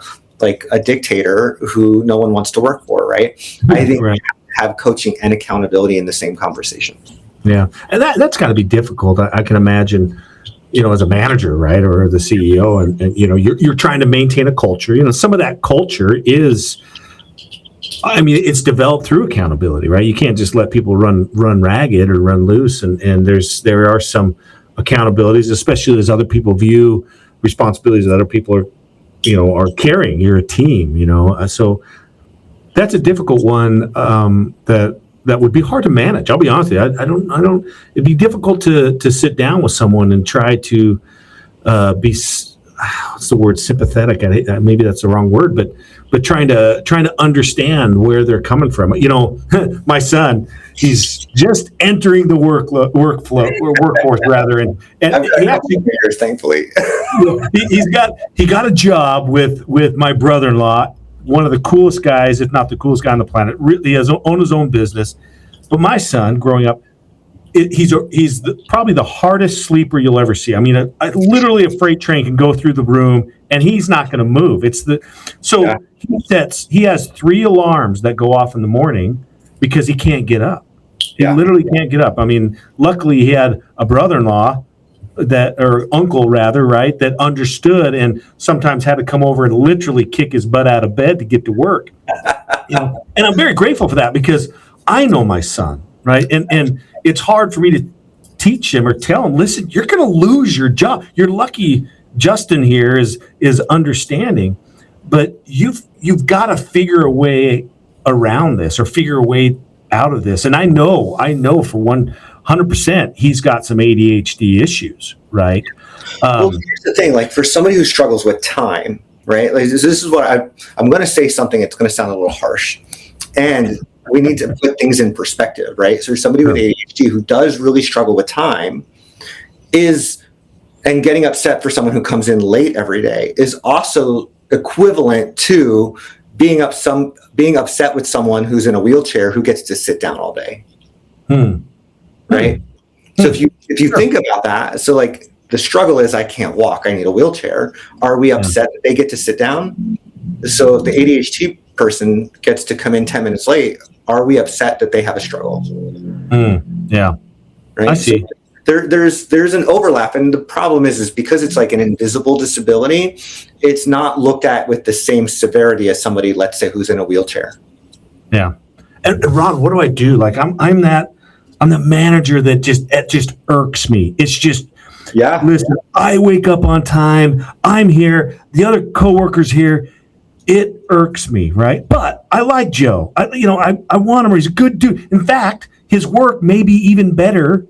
dictator who no one wants to work for, right? I think we have to have coaching and accountability in the same conversation. Yeah, and that's got to be difficult. I can imagine, as a manager, right, or the CEO, and you're trying to maintain a culture. Some of that culture is, it's developed through accountability, right? You can't just let people run ragged or run loose, and there are some accountabilities, especially as other people view responsibilities that other people are carrying. You're a team, so that's a difficult one that would be hard to manage. I'll be honest with you. I don't. It'd be difficult to sit down with someone and try to be. What's the word? Sympathetic. Maybe that's the wrong word, but trying to understand where they're coming from. My son, he's just entering the workforce rather, and he actually, years, thankfully. he got a job with my brother-in-law. One of the coolest guys, if not the coolest guy on the planet. Really, he has owned his own business. But my son, growing up, he's probably the hardest sleeper you'll ever see. Literally a freight train can go through the room and he's not going to move. He has 3 alarms that go off in the morning because he can't get up. He literally can't get up. Luckily he had a brother-in-law or uncle rather, right, that understood and sometimes had to come over and literally kick his butt out of bed to get to work. And I'm very grateful for that because I know my son, right? And it's hard for me to teach him or tell him, listen, you're going to lose your job. You're lucky Justin here is understanding, but you've got to figure a way around this or figure a way out of this. And I know for 100% he's got some ADHD issues, right? Well, here's the thing, like for somebody who struggles with time, right? Like this is what I'm going to say something that's going to sound a little harsh, and we need to put things in perspective, right? So somebody with ADHD who does really struggle with time and getting upset for someone who comes in late every day is also equivalent to being upset with someone who's in a wheelchair who gets to sit down all day. Right? So if you think about that, so like the struggle is I can't walk, I need a wheelchair. Are we upset that they get to sit down? So if the ADHD person gets to come in 10 minutes late, are we upset that they have a struggle? Yeah. Right? I see. So there's an overlap, and the problem is because it's like an invisible disability, it's not looked at with the same severity as somebody, let's say, who's in a wheelchair. Yeah. And Ron, what do I do? Like I'm the manager that just irks me. It's just, listen, I wake up on time. I'm here. The other coworkers here. It irks me, right? But I like Joe. I want him. He's a good dude. In fact, his work may be even better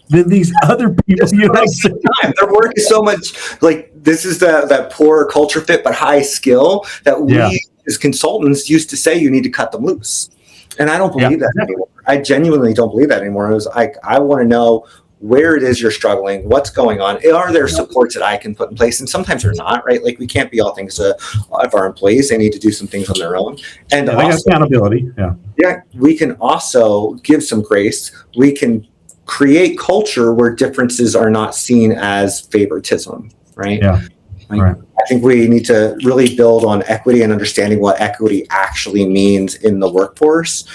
than these other people. Their work is so much like this is that poor culture fit but high skill that we as consultants used to say you need to cut them loose. And I don't believe that anymore. I genuinely don't believe that anymore. It was like, I want to know where it is you're struggling, what's going on. Are there supports that I can put in place? And sometimes they're not, right? Like we can't be all things of our employees. They need to do some things on their own. And also, accountability. Yeah. We can also give some grace. We can create culture where differences are not seen as favoritism, right? Yeah. Right. I think we need to really build on equity and understanding what equity actually means in the workforce.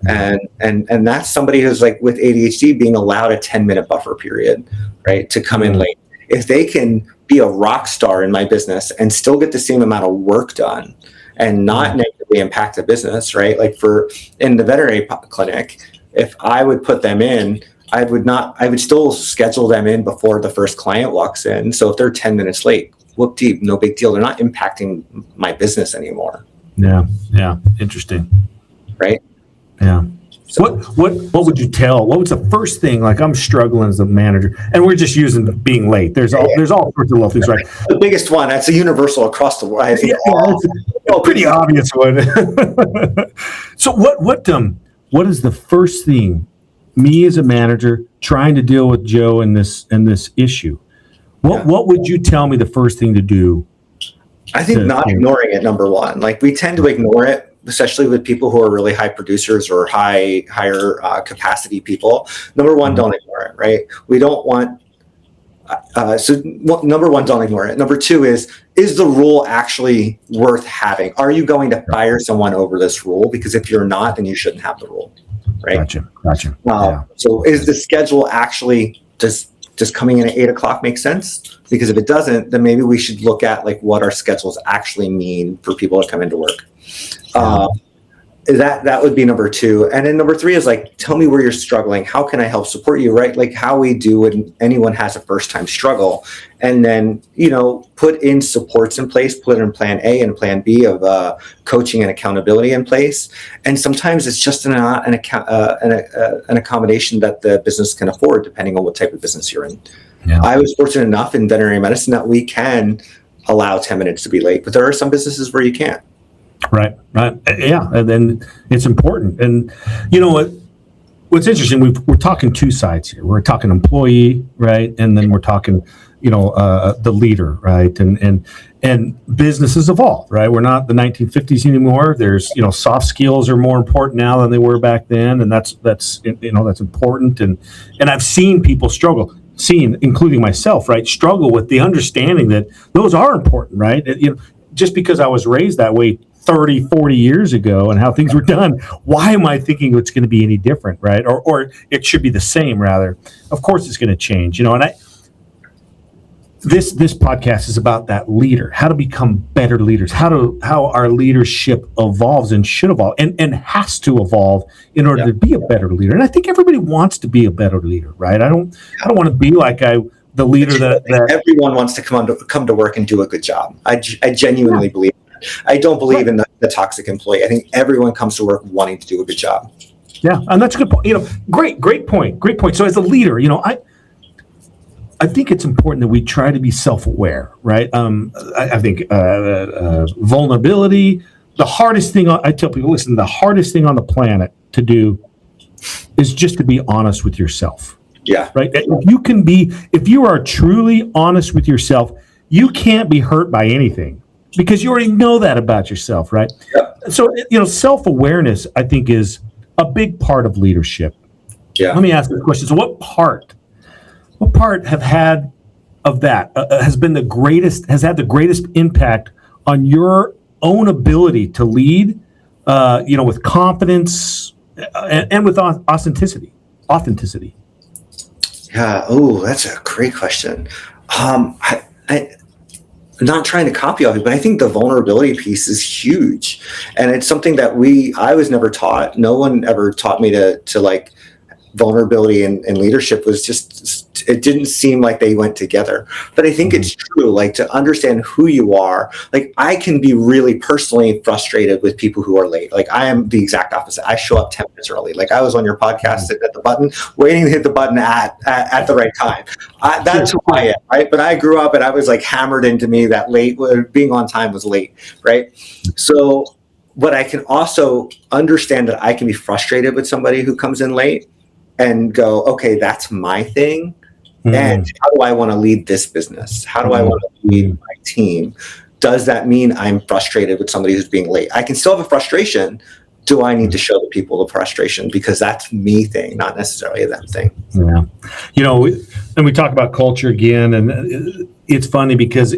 And that's somebody who's like with ADHD being allowed a 10-minute buffer period, right, to come in late. If they can be a rock star in my business and still get the same amount of work done and not negatively impact the business, right? Like in the veterinary clinic, if I would put them in, I would still schedule them in before the first client walks in. So if they're 10 minutes late, whoop-de, no big deal. They're not impacting my business anymore. Yeah. Interesting. Right? Yeah. So, what would you tell? What was the first thing? Like, I'm struggling as a manager, and we're just using being late. There's all sorts of little things, right? The biggest one. That's a universal across the world. I think it's a pretty obvious one. So what is the first thing? Me as a manager trying to deal with Joe and this issue. What would you tell me the first thing to do? I think not ignoring it, number one. Like, we tend to ignore it, especially with people who are really high producers or higher capacity people. Number one, don't ignore it, right? We don't want, number one, don't ignore it. Number two is the rule actually worth having? Are you going to fire someone over this rule? Because if you're not, then you shouldn't have the rule, right? Gotcha. So is the schedule actually, does coming in at 8:00 make sense? Because if it doesn't, then maybe we should look at like what our schedules actually mean for people to come into work. That would be number two. And then number three is like, tell me where you're struggling. How can I help support you, right? Like how we do when anyone has a first time struggle. And then, put in supports in place, put in plan A and plan B of coaching and accountability in place. And sometimes it's just an accommodation that the business can afford, depending on what type of business you're in. Yeah. I was fortunate enough in veterinary medicine that we can allow 10 minutes to be late, but there are some businesses where you can't. Right. Yeah. And then it's important. And you know what's interesting, we're talking two sides here. We're talking employee, right? And then we're talking, the leader, right? And businesses evolve, right? We're not the 1950s anymore. There's, soft skills are more important now than they were back then. And that's important. And I've seen people including myself, right? Struggle with the understanding that those are important, right? Just because I was raised that way 30, 40 years ago and how things were done, why am I thinking it's going to be any different, right? Or it should be the same, rather. Of course it's going to change, and this podcast is about that leader, how to become better leaders, how our leadership evolves and should evolve and has to evolve in order to be a better leader. And I think everybody wants to be a better leader, right? I don't want to be like the leader that everyone wants to come to work and do a good job. I genuinely believe that. I don't believe in the toxic employee. I think everyone comes to work wanting to do a good job. Yeah, and that's a good point. Great point. So as a leader, I think it's important that we try to be self-aware, right? I think vulnerability, the hardest thing, I tell people, listen, the hardest thing on the planet to do is just to be honest with yourself. Yeah. Right. If you are truly honest with yourself, you can't be hurt by anything because you already know that about yourself. Right. Yep. So, self-awareness, I think, is a big part of leadership. Yeah. Let me ask you a question. So what part have had of that has had the greatest impact on your own ability to lead, with confidence and with authenticity? Yeah. Oh, that's a great question. I'm not trying to copy off it, but I think the vulnerability piece is huge. And it's something that I was never taught. No one ever taught me to like vulnerability and leadership was just, it didn't seem like they went together. But I think it's true, like to understand who you are. Like I can be really personally frustrated with people who are late. Like I am the exact opposite. I show up 10 minutes early. Like I was on your podcast sitting at the button, waiting to hit the button at the right time. That's who I am, right? But I grew up and I was like hammered into me that being on time was late, right? So, but I can also understand that I can be frustrated with somebody who comes in late and go, okay, that's my thing. And how do I want to lead this business? How do I want to lead my team? Does that mean I'm frustrated with somebody who's being late? I can still have a frustration. Do I need to show the people the frustration? Because that's me thing, not necessarily a them thing. Yeah. And we talk about culture again, and it's funny because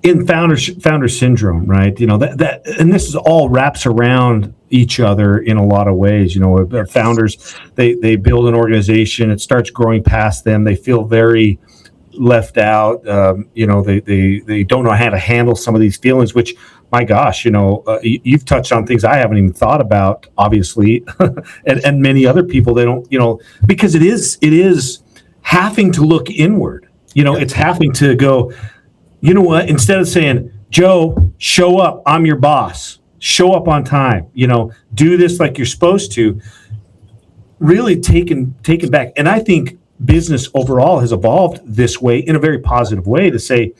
in founder syndrome, right? That and this is all wraps around each other in a lot of ways. Founders, they build an organization, it starts growing past them, they feel very left out. They don't know how to handle some of these feelings, which, my gosh, you've touched on things I haven't even thought about, obviously, and many other people, they don't, because it is having to look inward. It's having to go, you know what, instead of saying, Joe, show up, I'm your boss, show up on time, do this like you're supposed to, really taken back. And I think business overall has evolved this way in a very positive way to say,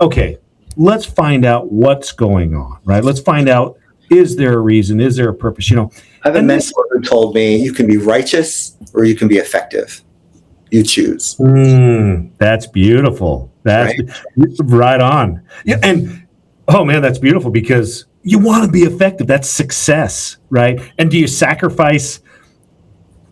okay, let's find out what's going on, right? Let's find out, is there a reason? Is there a purpose? I have a mentor who told me you can be righteous or you can be effective. You choose. That's beautiful. That's right on. Yeah, and oh man, that's beautiful, because you want to be effective. That's success, right? And do you sacrifice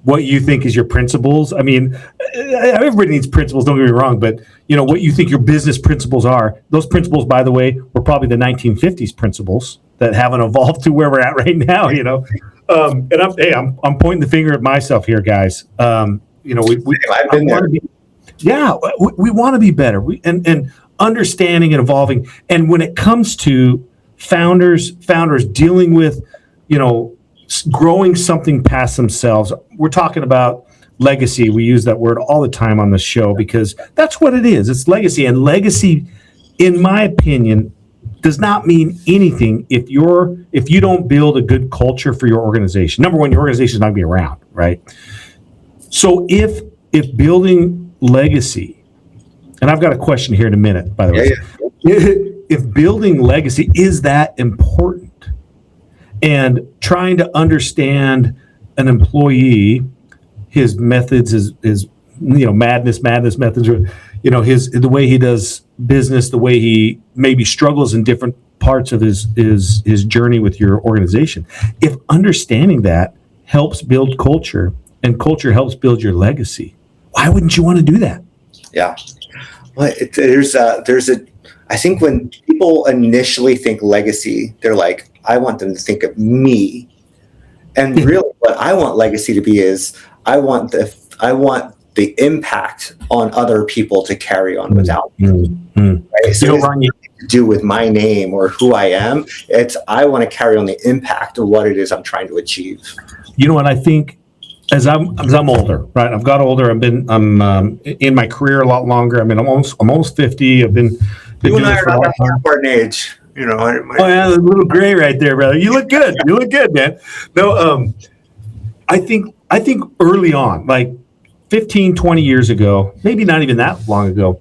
what you think is your principles? I mean, everybody needs principles, don't get me wrong, but what you think your business principles are, those principles, by the way, were probably the 1950s principles that haven't evolved to where we're at right now, and I'm pointing the finger at myself here, guys. I've been there. We want to be better. And understanding and evolving. And when it comes to founders dealing with, growing something past themselves, we're talking about legacy. We use that word all the time on the show because that's what it is. It's legacy. And legacy, in my opinion, does not mean anything if you don't build a good culture for your organization. Number one, your organization is not going to be around, right? So if building legacy, and I've got a question here in a minute, by the way. If building legacy is that important, and trying to understand an employee, his methods, his madness methods, or the way he does business, the way he maybe struggles in different parts of his journey with your organization. If understanding that helps build culture, and culture helps build your legacy, why wouldn't you want to do that? Yeah. Well, I think when people initially think legacy, they're like, I want them to think of me. And really what I want legacy to be is I want the impact on other people to carry on without me. Right? So it's nothing to do with my name or who I am. I want to carry on the impact of what it is I'm trying to achieve. You know what I think? As I'm older, right? I've got older. I'm in my career a lot longer. I mean, I'm almost 50. I've been you and I are not that important age. Oh yeah, a little gray right there, brother. You look good. You look good, man. No, I think early on, like 15, 20 years ago, maybe not even that long ago,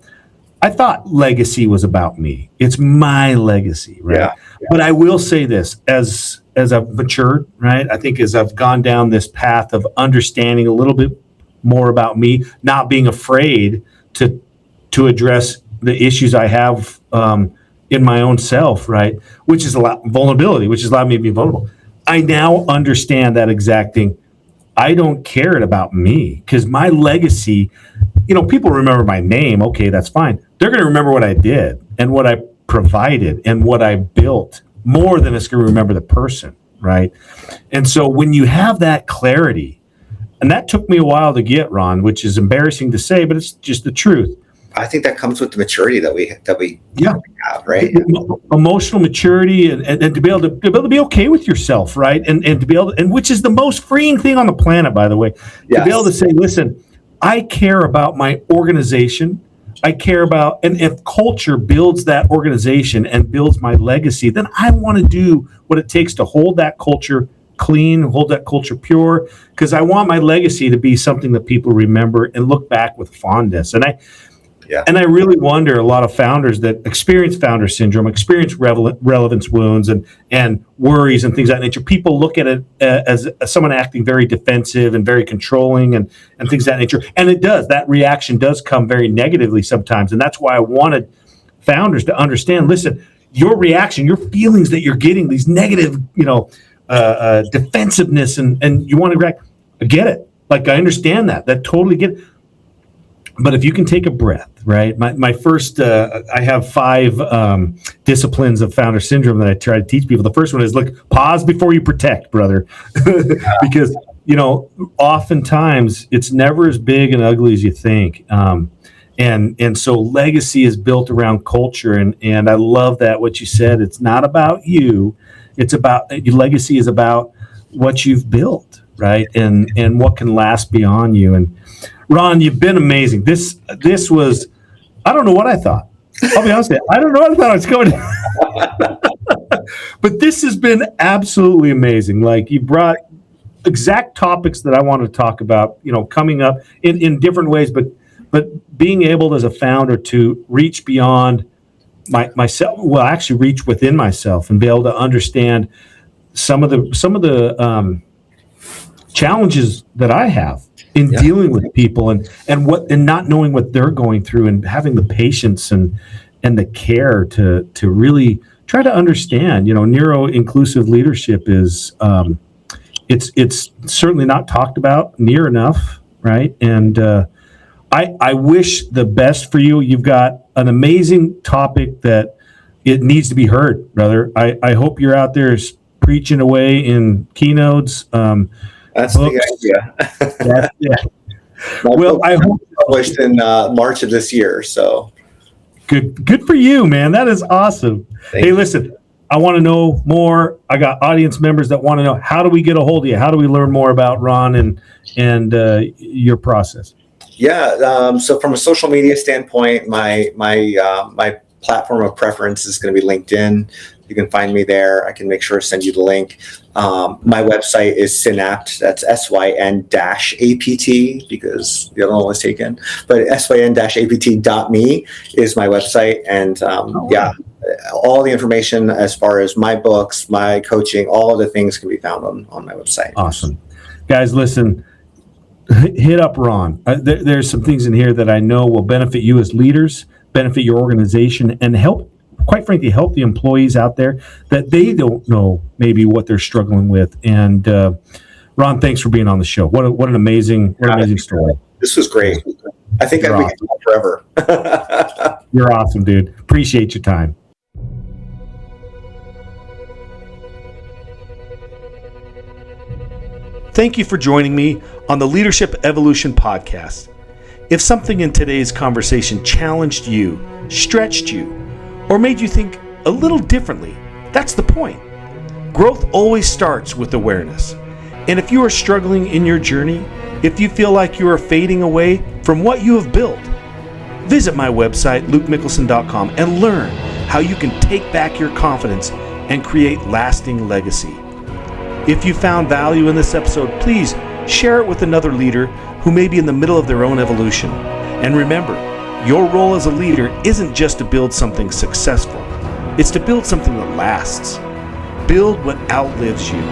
I thought legacy was about me. It's my legacy, right? Yeah. But I will say this, as I've matured, right? I think as I've gone down this path of understanding a little bit more about me, not being afraid to address the issues I have in my own self, right? Which is vulnerability, which has allowed me to be vulnerable. I now understand that exact thing. I don't care about me because my legacy, people remember my name. Okay, that's fine. They're going to remember what I did and what I provided and what I built more than it's going to remember the person, right? And so when you have that clarity, and that took me a while to get, Ron, which is embarrassing to say, but it's just the truth. I think that comes with the maturity that we have, right? Emotional maturity and to be able to be okay with yourself, right? And to be able to, and which is the most freeing thing on the planet, by the way. Yes. To be able to say, listen, I care about my organization. I care about, and if culture builds that organization and builds my legacy, then I want to do what it takes to hold that culture clean, hold that culture pure, because I want my legacy to be something that people remember and look back with fondness. And I really wonder, a lot of founders that experience founder syndrome, experience relevance wounds and worries and things of that nature, people look at it as someone acting very defensive and very controlling and things of that nature. And that reaction does come very negatively sometimes. And that's why I wanted founders to understand, listen, your reaction, your feelings that you're getting, these negative, defensiveness and you want to react, I get it. Like, I understand that totally get it. But if you can take a breath, right? My first, I have 5 disciplines of founder syndrome that I try to teach people. The first one is, look, pause before you protect, brother. Because, oftentimes it's never as big and ugly as you think. And so legacy is built around culture. And I love that what you said. It's not about you. It's about, your legacy is about what you've built, right? And what can last beyond you. And Ron, you've been amazing. This was, I don't know what I thought. I'll be honest with you. I don't know what I thought I was going. But this has been absolutely amazing. Like, you brought exact topics that I want to talk about, coming up in different ways, but being able as a founder to reach beyond myself, well, actually reach within myself and be able to understand some of the challenges that I have in dealing with people and not knowing what they're going through, and having the patience and the care to really try to understand. Neuro-inclusive leadership is it's certainly not talked about near enough, right? And I wish the best for you. You've got an amazing topic that it needs to be heard, brother. I hope you're out there preaching away in keynotes. That's books. The idea. Well, I hope published in March of this year. So good for you, man. That is awesome. Thank you. you. Listen, I want to know more. I got audience members that want to know, how do we get a hold of you? How do we learn more about Ron and your process? Yeah. So from a social media standpoint, my platform of preference is going to be LinkedIn. You can find me there. I can make sure to send you the link. My website is Synapt. That's SYN-APT, because the other one was taken. But SYN-APT.me is my website. And all the information as far as my books, my coaching, all of the things can be found on my website. Awesome. Guys, listen, hit up Ron. There's some things in here that I know will benefit you as leaders, benefit your organization, and quite frankly, help the employees out there that they don't know maybe what they're struggling with. And Ron, thanks for being on the show. What an amazing story. This was great. I think I'd be here forever. You're awesome, dude. Appreciate your time. Thank you for joining me on the Leadership Evolution podcast. If something in today's conversation challenged you, stretched you, or made you think a little differently, that's the point. Growth always starts with awareness. And if you are struggling in your journey, if you feel like you are fading away from what you have built, visit my website, lukemickelson.com, and learn how you can take back your confidence and create lasting legacy. If you found value in this episode, please share it with another leader who may be in the middle of their own evolution. And remember, your role as a leader isn't just to build something successful. It's to build something that lasts. Build what outlives you.